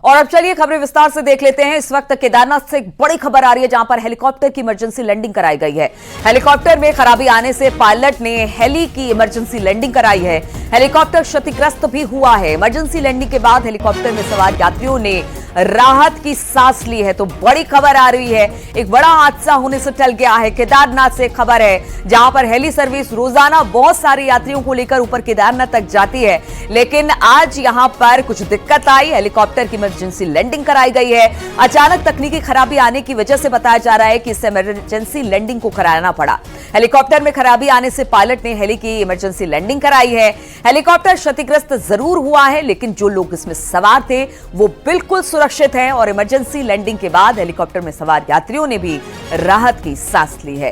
और अब चलिए खबरें विस्तार से देख लेते हैं। इस वक्त केदारनाथ से एक बड़ी खबर आ रही है, जहां पर हेलीकॉप्टर की इमरजेंसी लैंडिंग कराई गई है। हेलीकॉप्टर में खराबी आने से पायलट ने हेली की इमरजेंसी लैंडिंग कराई है। हेलीकॉप्टर क्षतिग्रस्त भी हुआ है। इमरजेंसी लैंडिंग के बाद हेलीकॉप्टर में सवार यात्रियों ने राहत की सांस ली है। तो बड़ी खबर आ रही है, एक बड़ा हादसा होने से टल गया है। केदारनाथ से खबर है, जहां पर हेली सर्विस रोजाना बहुत सारे यात्रियों को लेकर ऊपर केदारनाथ तक जाती है, लेकिन आज यहां पर कुछ दिक्कत आई। हेलीकॉप्टर की इमरजेंसी लैंडिंग कराई गई है। अचानक तकनीकी खराबी आने की वजह से बताया जा रहा है कि इस इमरजेंसी लैंडिंग को कराना पड़ा। हेलीकॉप्टर में खराबी आने से पायलट ने हेली की इमरजेंसी लैंडिंग कराई है। हेलीकॉप्टर क्षतिग्रस्त जरूर हुआ है, लेकिन जो लोग इसमें सवार थे वो बिल्कुल सुरक्षित हैं और इमरजेंसी लैंडिंग के बाद हेलीकॉप्टर में सवार यात्रियों ने भी राहत की सांस ली है।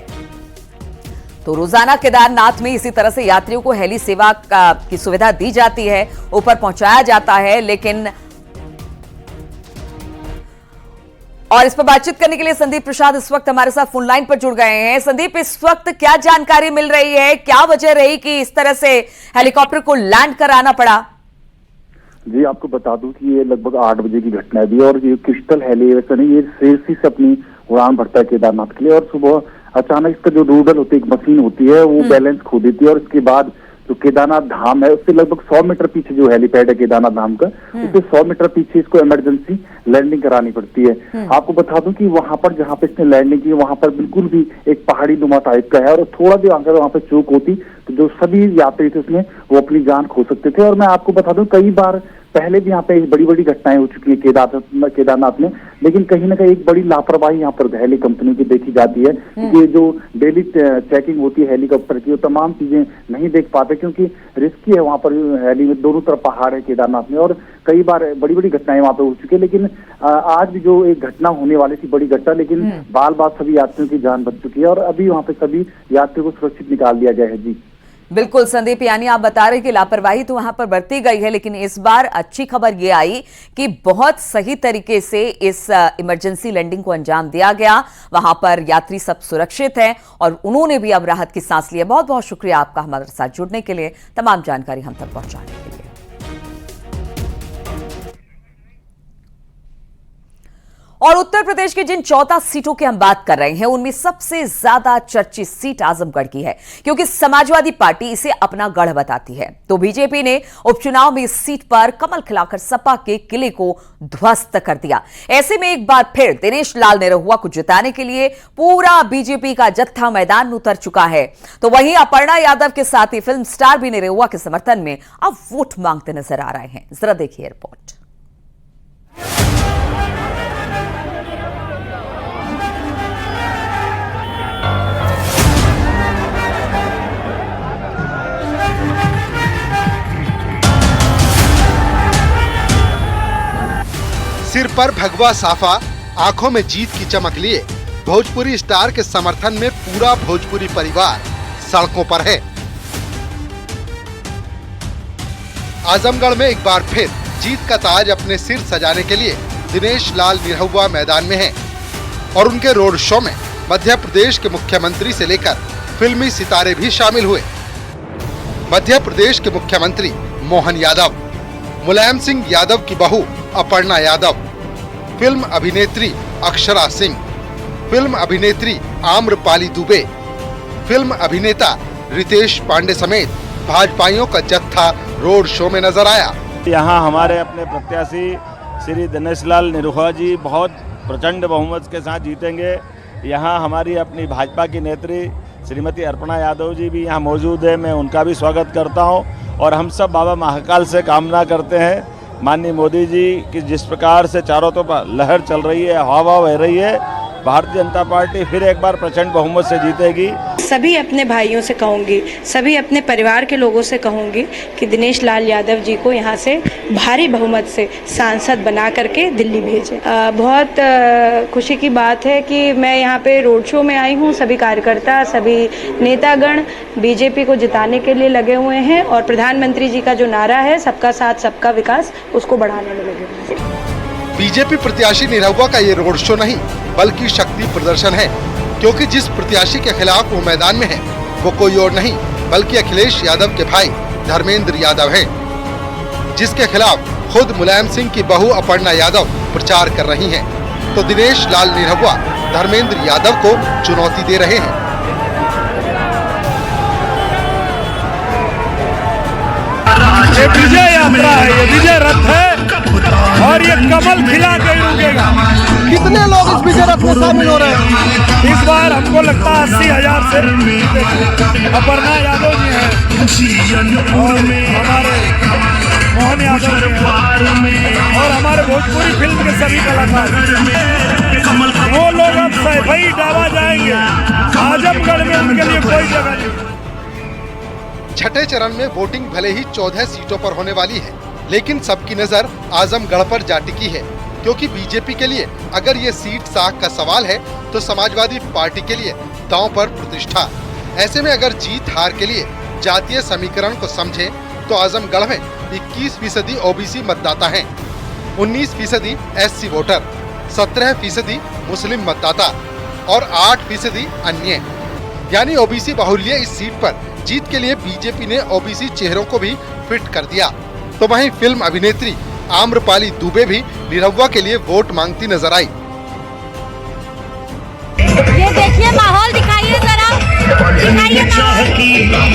तो रोजाना केदारनाथ में इसी तरह से यात्रियों को हेली सेवा की सुविधा दी जाती है, ऊपर पहुंचाया जाता है। लेकिन और इस पर बातचीत करने के लिए संदीप प्रसाद इस वक्त हमारे साथ फोन लाइन पर जुड़ गए हैं। संदीप, इस वक्त क्या जानकारी मिल रही है, क्या वजह रही कि इस तरह से हेलीकॉप्टर को लैंड कराना पड़ा? जी, आपको बता दूं कि ये लगभग 8 बजे की घटना है भी, और ये क्रिस्टल हेली वैसे नहीं, ये शेरसी से अपनी उड़ान भरता है केदारनाथ के लिए, और सुबह अचानक इसका जो रूडल होती है, एक मशीन होती है, वो बैलेंस खो देती है, और इसके बाद जो केदारनाथ धाम है उससे लगभग 100 मीटर पीछे जो हेलीपैड है केदारनाथ धाम का, उससे 100 मीटर पीछे इसको इमरजेंसी लैंडिंग करानी पड़ती है। आपको बता दूं कि वहां पर जहां पे इसने लैंडिंग की, वहां पर बिल्कुल भी एक पहाड़ी नुमा टाइप का है, और थोड़ा भी अगर वहां पर चूक होती तो जो सभी यात्री थे उसमें वो अपनी जान खो सकते थे। और मैं आपको बता दूं, कई बार पहले भी यहाँ पे बड़ी बड़ी घटनाएं हो चुकी है केदारनाथ में, लेकिन कहीं ना कहीं एक बड़ी लापरवाही यहाँ पर हेली कंपनी की देखी जाती है कि जो डेली चेकिंग होती है हेलीकॉप्टर की, वो तमाम चीजें नहीं देख पाते, क्योंकि रिस्की है वहां पर हेली में। दोनों तरफ पहाड़ है केदारनाथ में, और कई बार बड़ी बड़ी घटनाएं वहां पे हो चुकी है। लेकिन आज भी जो एक घटना होने वाली थी, बड़ी घटना, लेकिन बाल बाल सभी यात्रियों की जान बच चुकी है, और अभी वहां पे सभी यात्रियों को सुरक्षित निकाल दिया गया है। जी बिल्कुल संदीप, यानी आप बता रहे कि लापरवाही तो वहां पर बरती गई है, लेकिन इस बार अच्छी खबर यह आई कि बहुत सही तरीके से इस इमरजेंसी लैंडिंग को अंजाम दिया गया। वहां पर यात्री सब सुरक्षित हैं और उन्होंने भी अब राहत की सांस ली है। बहुत बहुत शुक्रिया आपका हमारे साथ जुड़ने के लिए, तमाम जानकारी हम तक पहुंचाने के लिए। और उत्तर प्रदेश की जिन 14 सीटों की हम बात कर रहे हैं, उनमें सबसे ज्यादा चर्चित सीट आजमगढ़ की है, क्योंकि समाजवादी पार्टी इसे अपना गढ़ बताती है। तो बीजेपी ने उपचुनाव में इस सीट पर कमल खिलाकर सपा के किले को ध्वस्त कर दिया। ऐसे में एक बार फिर दिनेश लाल निरहुआ को जिताने के लिए पूरा बीजेपी का जत्था मैदान में उतर चुका है। तो वहीं अपर्णा यादव के साथ ही फिल्म स्टार भी निरहुआ के समर्थन में अब वोट मांगते नजर आ रहे हैं। जरा देखिए रिपोर्ट। सिर पर भगवा साफा, आंखों में जीत की चमक लिए भोजपुरी स्टार के समर्थन में पूरा भोजपुरी परिवार सड़कों पर है। आजमगढ़ में एक बार फिर जीत का ताज अपने सिर सजाने के लिए दिनेश लाल निरहुआ मैदान में हैं, और उनके रोड शो में मध्य प्रदेश के मुख्यमंत्री से लेकर फिल्मी सितारे भी शामिल हुए। मध्य प्रदेश के मुख्यमंत्री मोहन यादव, मुलायम सिंह यादव की बहू अपर्णा यादव, फिल्म अभिनेत्री अक्षरा सिंह, फिल्म अभिनेत्री आम्रपाली दुबे, फिल्म अभिनेता रितेश पांडे समेत भाजपाइयों का जत्था रोड शो में नजर आया। यहाँ हमारे अपने प्रत्याशी श्री दिनेश लाल निरहुआ जी बहुत प्रचंड बहुमत के साथ जीतेंगे। यहाँ हमारी अपनी भाजपा की नेत्री श्रीमती अपर्णा यादव जी भी यहाँ मौजूद है, मैं उनका भी स्वागत करता हूँ। और हम सब बाबा महाकाल से कामना करते हैं, माननीय मोदी जी की जिस प्रकार से चारों तरफ लहर चल रही है, हवा बह रही है, भारतीय जनता पार्टी फिर एक बार प्रचंड बहुमत से जीतेगी। सभी अपने भाइयों से कहूँगी, सभी अपने परिवार के लोगों से कहूँगी कि दिनेश लाल यादव जी को यहाँ से भारी बहुमत से सांसद बना करके दिल्ली भेजें। बहुत खुशी की बात है कि मैं यहाँ पे रोड शो में आई हूँ। सभी कार्यकर्ता, सभी नेतागण बीजेपी को जिताने के लिए लगे हुए हैं, और प्रधानमंत्री जी का जो नारा है सबका साथ सबका विकास, उसको बढ़ाने में लगे हुए हैं। बीजेपी प्रत्याशी निरहुआ का ये रोड शो नहीं बल्कि शक्ति प्रदर्शन है, क्योंकि जिस प्रत्याशी के खिलाफ वो मैदान में है वो कोई और नहीं बल्कि अखिलेश यादव के भाई धर्मेंद्र यादव हैं, जिसके खिलाफ खुद मुलायम सिंह की बहू अपर्णा यादव प्रचार कर रही हैं, तो दिनेश लाल निरहुआ धर्मेंद्र यादव को चुनौती दे रहे हैं। ये विजय यात्रा है, ये विजय रथ है और ये कमल खिला के रुकेगा। कितने लोग इस विजय रथ में शामिल हो रहे हैं? इस बार हमको लगता है 80,000 से अपर्णा यादव जी हैं और हमारे मोहन यादव जी हैं और हमारे भोजपुरी फिल्म के सभी कलाकार। वो लोग अब सैफई डाला जाएंगे। आजमगढ़ में उनके लिए कोई जगह नहीं। छठे चरण में वोटिंग भले ही 14 सीटों पर होने वाली है, लेकिन सबकी नजर आजमगढ़ पर जा टिकी है, क्योंकि बीजेपी के लिए अगर ये सीट साख का सवाल है तो समाजवादी पार्टी के लिए दांव पर प्रतिष्ठा। ऐसे में अगर जीत हार के लिए जातीय समीकरण को समझे तो आजमगढ़ में 21% ओबीसी मतदाता हैं, 19% एससी वोटर, 17% मुस्लिम मतदाता और 8% अन्य। यानी ओबीसी बाहुल्य इस सीट पर जीत के लिए बीजेपी ने ओबीसी चेहरों को भी फिट कर दिया। तो वहीं फिल्म अभिनेत्री आम्रपाली दुबे भी निरहुआ के लिए वोट मांगती नजर आई। ये देखिए माहौल दिखाइए जरा, दिखाइए माहौल।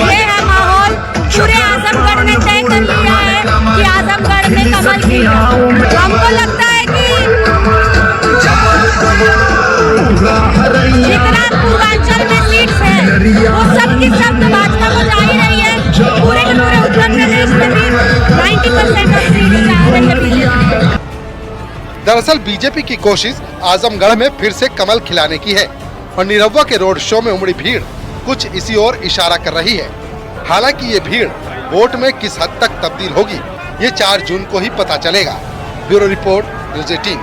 ये है माहौल, पूरे आजमगढ़ में तय कर लिया है कि आजमगढ़ में कमल खिलेगा। हमको लगता है कि जितना पूर्वांचल में सीट्स है वो सबकी सब भाजपा को जा ही रही है। पूरे के पूरे उत्तर प्रदेश में भी 90% ऑफ सीट्स जा रही है बीजेपी। दरअसल बीजेपी की कोशिश आजमगढ़ में फिर से कमल खिलाने की है और निरहुआ के रोड शो में उमड़ी भीड़ कुछ इसी ओर इशारा कर रही है। हालांकि ये भीड़ वोट में किस हद तक तब्दील होगी, ये 4 जून को ही पता चलेगा। Bureau report, news 18।